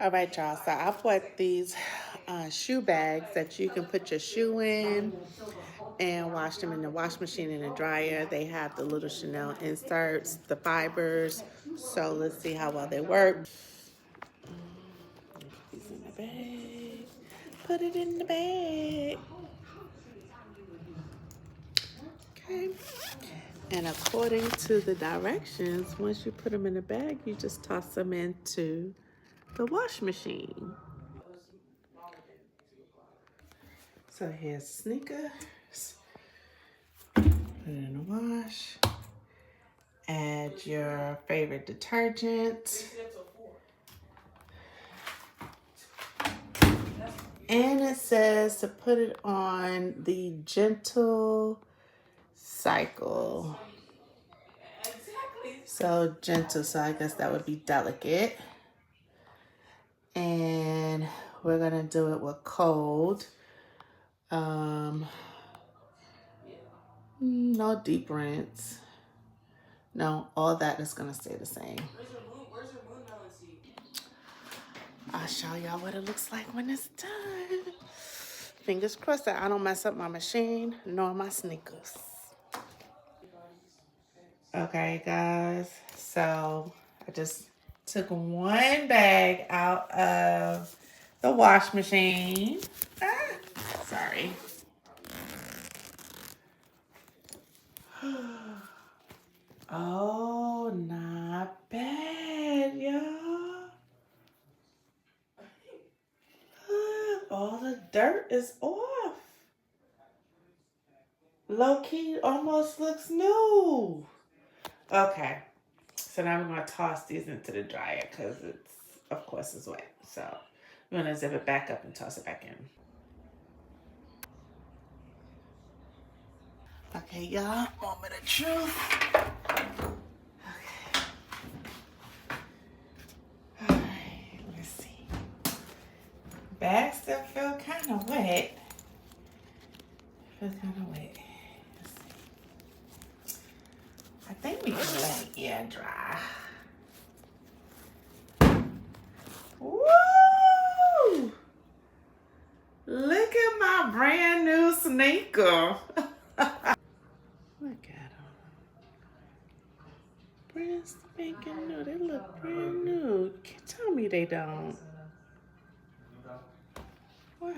All right, y'all. So I bought these shoe bags that you can put your shoe in and wash them in the wash machine and the dryer. They have the little Chanel inserts, the fibers. So let's see how well they work. Put these in the bag. Put it in the bag. Okay. And according to the directions, once you put them in the bag, you just toss them into the wash machine. So here's sneakers. Put it in the wash. Add your favorite detergent. And it says to put it on the gentle cycle. So gentle, so I guess that would be delicate. And we're gonna do it with cold. No deep rinse. No, all that is gonna stay the same. Where's your moonmelon seed? I'll show y'all what it looks like when it's done. Fingers crossed that I don't mess up my machine nor my sneakers. Okay, guys, so I just took one bag out of the wash machine. Sorry. Oh, not bad, y'all. All the dirt is off. Low key almost looks new. Okay, so now we're gonna toss these into the dryer because it's, of course, it's wet. So we're gonna zip it back up and toss it back in. Okay, y'all, moment of truth. Okay. All right, let's see. Bag still feel kind of wet. Feels kind of wet. Let's see. I think we can let it air dry. Woo! Look at my brand new sneaker. Look at them. Brand spanking new. They look brand new. Tell me they don't. Wow.